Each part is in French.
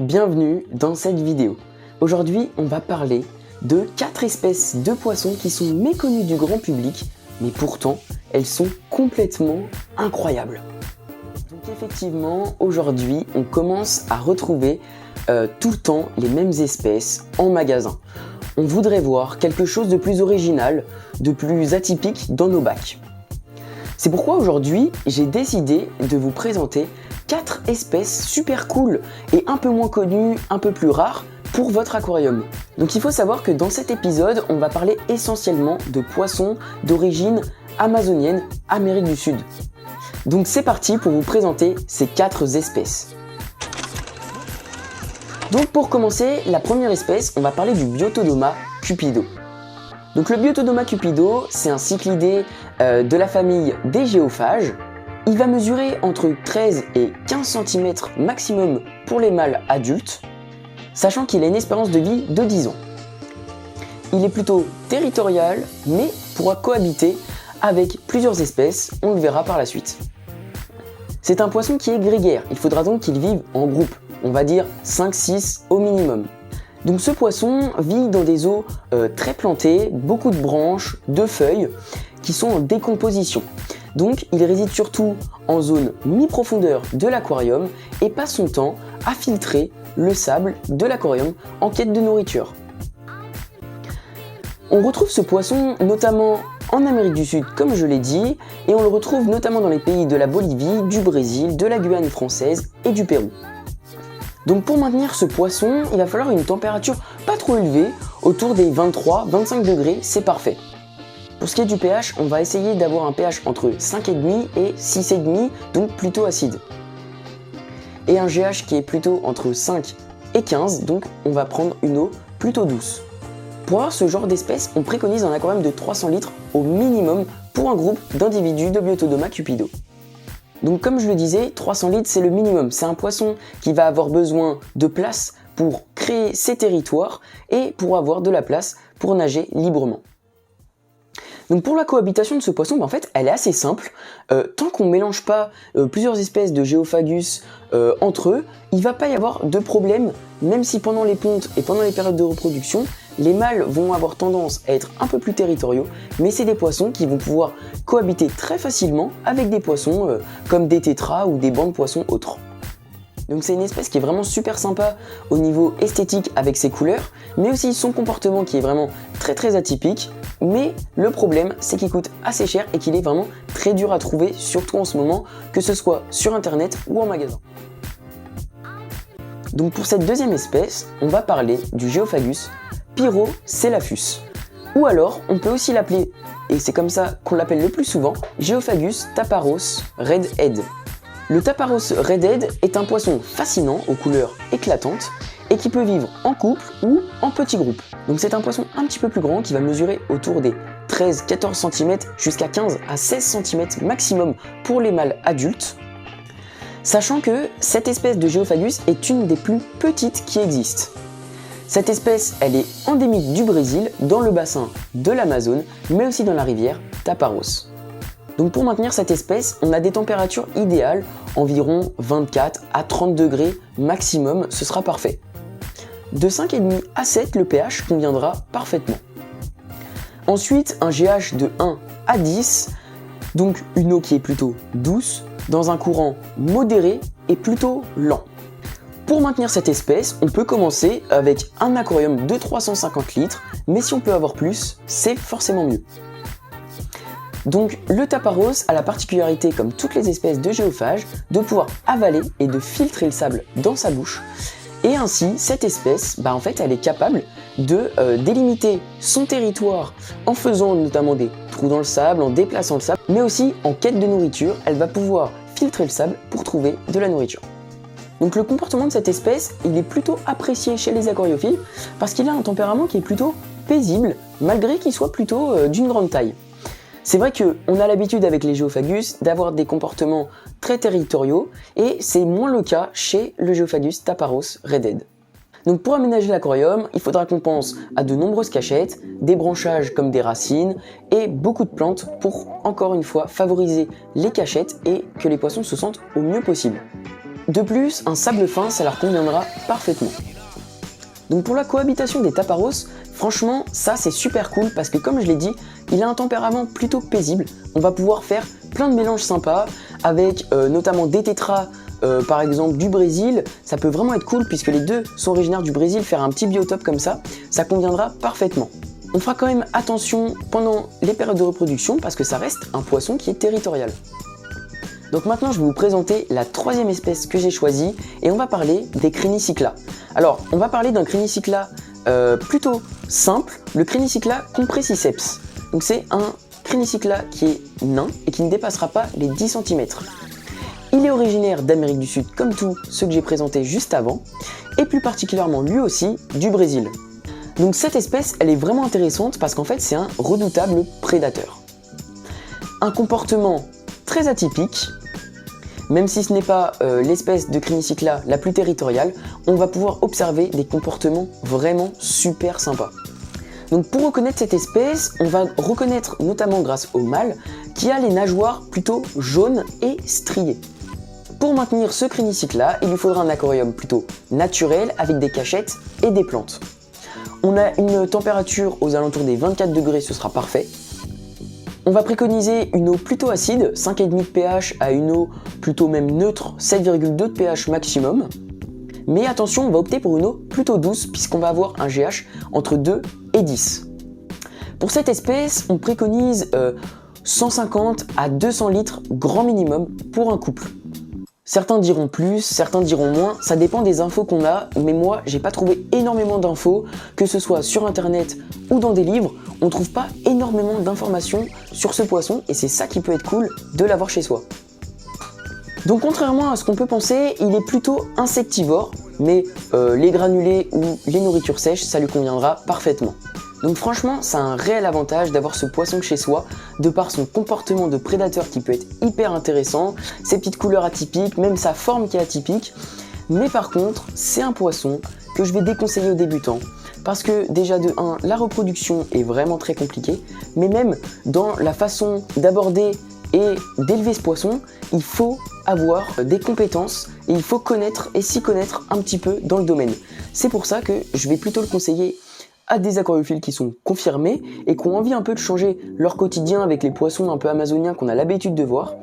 Bienvenue dans cette vidéo. Aujourd'hui, on va parler de 4 espèces de poissons qui sont méconnues du grand public, mais pourtant, elles sont complètement incroyables. Donc effectivement, aujourd'hui, on commence à retrouver tout le temps les mêmes espèces en magasin. On voudrait voir quelque chose de plus original, de plus atypique dans nos bacs. C'est pourquoi aujourd'hui, j'ai décidé de vous présenter 4 espèces super cool et un peu moins connues, un peu plus rares pour votre aquarium. Donc il faut savoir que dans cet épisode, on va parler essentiellement de poissons d'origine amazonienne, Amérique du Sud. Donc c'est parti pour vous présenter ces 4 espèces. Donc pour commencer, la première espèce, on va parler du Biotodoma cupido. Donc le Biotodoma cupido, c'est un cyclidé de la famille des géophages. Il va mesurer entre 13 et 15 cm maximum pour les mâles adultes, sachant qu'il a une espérance de vie de 10 ans. Il est plutôt territorial, mais pourra cohabiter avec plusieurs espèces, on le verra par la suite. C'est un poisson qui est grégaire, il faudra donc qu'il vive en groupe, on va dire 5-6 au minimum. Donc ce poisson vit dans des eaux très plantées, beaucoup de branches, de feuilles qui sont en décomposition. Donc il réside surtout en zone mi-profondeur de l'aquarium et passe son temps à filtrer le sable de l'aquarium en quête de nourriture. On retrouve ce poisson notamment en Amérique du Sud comme je l'ai dit et on le retrouve notamment dans les pays de la Bolivie, du Brésil, de la Guyane française et du Pérou. Donc pour maintenir ce poisson, il va falloir une température pas trop élevée, autour des 23-25 degrés, c'est parfait. Pour ce qui est du pH, on va essayer d'avoir un pH entre 5,5 et 6,5, donc plutôt acide. Et un GH qui est plutôt entre 5 et 15, donc on va prendre une eau plutôt douce. Pour avoir ce genre d'espèce, on préconise un aquarium de 300 litres au minimum pour un groupe d'individus de Biotodoma cupido. Donc comme je le disais, 300 litres c'est le minimum, c'est un poisson qui va avoir besoin de place pour créer ses territoires et pour avoir de la place pour nager librement. Donc pour la cohabitation de ce poisson, en fait, elle est assez simple. Tant qu'on ne mélange pas plusieurs espèces de Geophagus entre eux, il ne va pas y avoir de problème, même si pendant les pontes et pendant les périodes de reproduction, les mâles vont avoir tendance à être un peu plus territoriaux, mais c'est des poissons qui vont pouvoir cohabiter très facilement avec des poissons comme des tétras ou des bancs de poissons autres. Donc c'est une espèce qui est vraiment super sympa au niveau esthétique avec ses couleurs, mais aussi son comportement qui est vraiment très atypique. Mais le problème, c'est qu'il coûte assez cher et qu'il est vraiment très dur à trouver, surtout en ce moment, que ce soit sur internet ou en magasin. Donc pour cette deuxième espèce, on va parler du Geophagus Pyrocelaphus. Ou alors, on peut aussi l'appeler, et c'est comme ça qu'on l'appelle le plus souvent, Geophagus taparos redhead. Le taparos redhead est un poisson fascinant aux couleurs éclatantes et qui peut vivre en couple ou en petits groupes. Donc c'est un poisson un petit peu plus grand qui va mesurer autour des 13-14 cm jusqu'à 15 à 16 cm maximum pour les mâles adultes. Sachant que cette espèce de Geophagus est une des plus petites qui existent. Cette espèce, elle est endémique du Brésil, dans le bassin de l'Amazone, mais aussi dans la rivière Taparos. Donc pour maintenir cette espèce, on a des températures idéales, environ 24 à 30 degrés maximum, ce sera parfait. De 5,5 à 7, le pH conviendra parfaitement. Ensuite, un GH de 1 à 10, donc une eau qui est plutôt douce, dans un courant modéré et plutôt lent. Pour maintenir cette espèce, on peut commencer avec un aquarium de 350 litres, mais si on peut avoir plus, c'est forcément mieux. Donc le taparos a la particularité, comme toutes les espèces de géophages, de pouvoir avaler et de filtrer le sable dans sa bouche. Et ainsi, cette espèce, en fait, elle est capable de délimiter son territoire en faisant notamment des trous dans le sable, en déplaçant le sable, mais aussi en quête de nourriture, elle va pouvoir filtrer le sable pour trouver de la nourriture. Donc le comportement de cette espèce, il est plutôt apprécié chez les aquariophiles parce qu'il a un tempérament qui est plutôt paisible, malgré qu'il soit plutôt d'une grande taille. C'est vrai qu'on a l'habitude avec les Geophagus d'avoir des comportements très territoriaux et c'est moins le cas chez le Geophagus taparos redhead. Donc pour aménager l'aquarium, il faudra qu'on pense à de nombreuses cachettes, des branchages comme des racines et beaucoup de plantes pour, encore une fois, favoriser les cachettes et que les poissons se sentent au mieux possible. De plus, un sable fin, ça leur conviendra parfaitement. Donc pour la cohabitation des taparos, franchement, ça c'est super cool parce que comme je l'ai dit, il a un tempérament plutôt paisible. On va pouvoir faire plein de mélanges sympas avec notamment des tétras, par exemple du Brésil. Ça peut vraiment être cool puisque les deux sont originaires du Brésil. Faire un petit biotope comme ça conviendra parfaitement. On fera quand même attention pendant les périodes de reproduction parce que ça reste un poisson qui est territorial. Donc maintenant je vais vous présenter la troisième espèce que j'ai choisie et on va parler des Crinicycla. Alors on va parler d'un Crinicycla plutôt simple, le Crinicycla compressiceps. Donc c'est un Crinicycla qui est nain et qui ne dépassera pas les 10 cm. Il est originaire d'Amérique du Sud comme tous ceux que j'ai présentés juste avant et plus particulièrement lui aussi du Brésil. Donc cette espèce elle est vraiment intéressante parce qu'en fait c'est un redoutable prédateur. Un comportement très atypique, même si ce n'est pas l'espèce de Crinicycla la plus territoriale, on va pouvoir observer des comportements vraiment super sympas. Donc pour reconnaître cette espèce, on va reconnaître notamment grâce au mâle qui a les nageoires plutôt jaunes et striées. Pour maintenir ce Crinicycla, il lui faudra un aquarium plutôt naturel avec des cachettes et des plantes. On a une température aux alentours des 24 degrés, ce sera parfait. On va préconiser une eau plutôt acide, 5,5 de pH à une eau plutôt même neutre, 7,2 de pH maximum. Mais attention, on va opter pour une eau plutôt douce puisqu'on va avoir un GH entre 2 et 10. Pour cette espèce, on préconise 150 à 200 litres grand minimum pour un couple. Certains diront plus, certains diront moins, ça dépend des infos qu'on a, mais moi j'ai pas trouvé énormément d'infos, que ce soit sur internet ou dans des livres, on trouve pas énormément d'informations sur ce poisson et c'est ça qui peut être cool de l'avoir chez soi. Donc contrairement à ce qu'on peut penser, il est plutôt insectivore, mais les granulés ou les nourritures sèches, ça lui conviendra parfaitement. Donc franchement, ça a un réel avantage d'avoir ce poisson chez soi, de par son comportement de prédateur qui peut être hyper intéressant, ses petites couleurs atypiques, même sa forme qui est atypique. Mais par contre, c'est un poisson que je vais déconseiller aux débutants, parce que déjà de 1, la reproduction est vraiment très compliquée, mais même dans la façon d'aborder et d'élever ce poisson, il faut avoir des compétences et il faut connaître et s'y connaître un petit peu dans le domaine. C'est pour ça que je vais plutôt le conseiller à des aquariophiles qui sont confirmés et qui ont envie un peu de changer leur quotidien avec les poissons un peu amazoniens qu'on a l'habitude de voir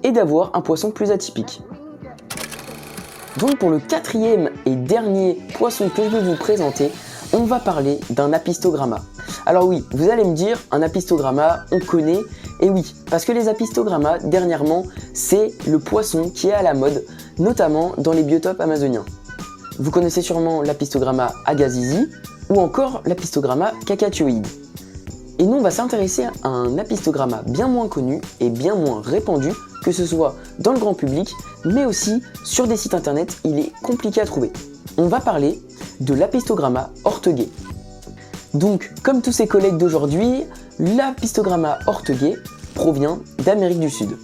et d'avoir un poisson plus atypique. Donc pour le quatrième et dernier poisson que je vais vous présenter, on va parler d'un apistogramma. Alors oui, vous allez me dire, un apistogramma, on connaît, et oui, parce que les apistogrammas, dernièrement, c'est le poisson qui est à la mode, notamment dans les biotopes amazoniens. Vous connaissez sûrement l'apistogramma agassizi, ou encore l'apistogramma cacatioïde. Et nous, on va s'intéresser à un apistogramma bien moins connu et bien moins répandu, que ce soit dans le grand public, mais aussi sur des sites internet, il est compliqué à trouver. On va parler de l'apistogramma ortegué. Donc, comme tous ses collègues d'aujourd'hui, l'apistogramma ortegué provient d'Amérique du Sud.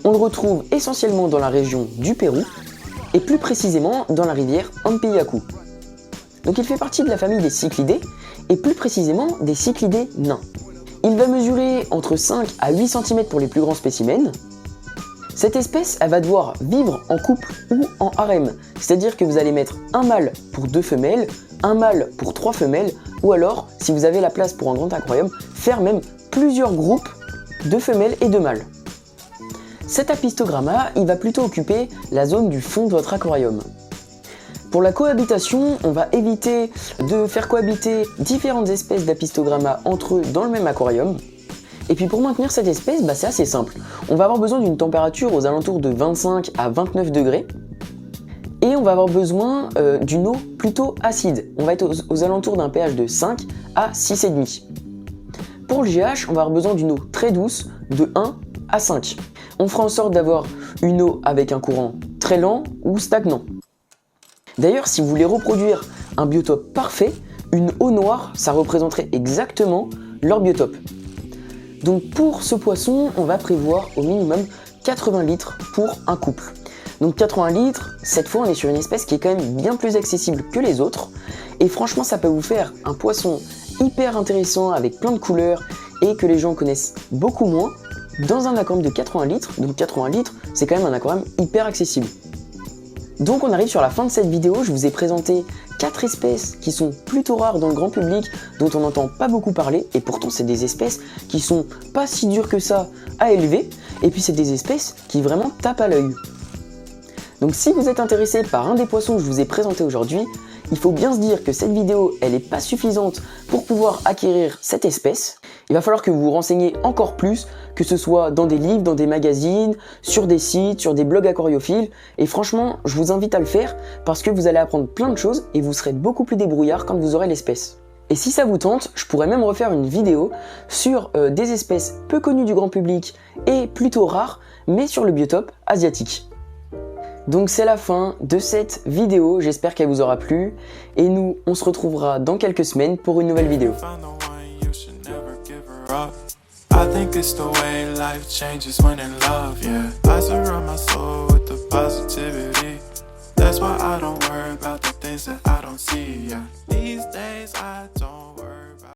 On le retrouve essentiellement dans la région du Pérou, et plus précisément dans la rivière Ampillacu. Donc il fait partie de la famille des cyclidés, et plus précisément des cyclidés nains. Il va mesurer entre 5 à 8 cm pour les plus grands spécimens. Cette espèce, elle va devoir vivre en couple ou en harem, c'est-à-dire que vous allez mettre un mâle pour 2 femelles, un mâle pour 3 femelles, ou alors, si vous avez la place pour un grand aquarium, faire même plusieurs groupes de femelles et de mâles. Cet apistogramma, il va plutôt occuper la zone du fond de votre aquarium. Pour la cohabitation, on va éviter de faire cohabiter différentes espèces d'apistogramma entre eux dans le même aquarium. Et puis pour maintenir cette espèce, c'est assez simple. On va avoir besoin d'une température aux alentours de 25 à 29 degrés. Et on va avoir besoin d'une eau plutôt acide. On va être aux alentours d'un pH de 5 à 6,5. Pour le GH, on va avoir besoin d'une eau très douce de 1 à 5. On fera en sorte d'avoir une eau avec un courant très lent ou stagnant. D'ailleurs, si vous voulez reproduire un biotope parfait, une eau noire, ça représenterait exactement leur biotope. Donc pour ce poisson, on va prévoir au minimum 80 litres pour un couple. Donc 80 litres, cette fois on est sur une espèce qui est quand même bien plus accessible que les autres. Et franchement, ça peut vous faire un poisson hyper intéressant avec plein de couleurs et que les gens connaissent beaucoup moins dans un aquarium de 80 litres. Donc 80 litres, c'est quand même un aquarium hyper accessible. Donc on arrive sur la fin de cette vidéo, je vous ai présenté 4 espèces qui sont plutôt rares dans le grand public, dont on n'entend pas beaucoup parler, et pourtant c'est des espèces qui sont pas si dures que ça à élever, et puis c'est des espèces qui vraiment tapent à l'œil. Donc si vous êtes intéressé par un des poissons que je vous ai présenté aujourd'hui, il faut bien se dire que cette vidéo elle n'est pas suffisante pour pouvoir acquérir cette espèce. Il va falloir que vous vous renseigniez encore plus, que ce soit dans des livres, dans des magazines, sur des sites, sur des blogs aquariophiles. Et franchement, je vous invite à le faire parce que vous allez apprendre plein de choses et vous serez beaucoup plus débrouillard quand vous aurez l'espèce. Et si ça vous tente, je pourrais même refaire une vidéo sur des espèces peu connues du grand public et plutôt rares, mais sur le biotope asiatique. Donc c'est la fin de cette vidéo, j'espère qu'elle vous aura plu. Et nous, on se retrouvera dans quelques semaines pour une nouvelle vidéo. I think it's the way life changes when in love, yeah. I surround my soul with the positivity. That's why I don't worry about the things that I don't see, yeah. These days I don't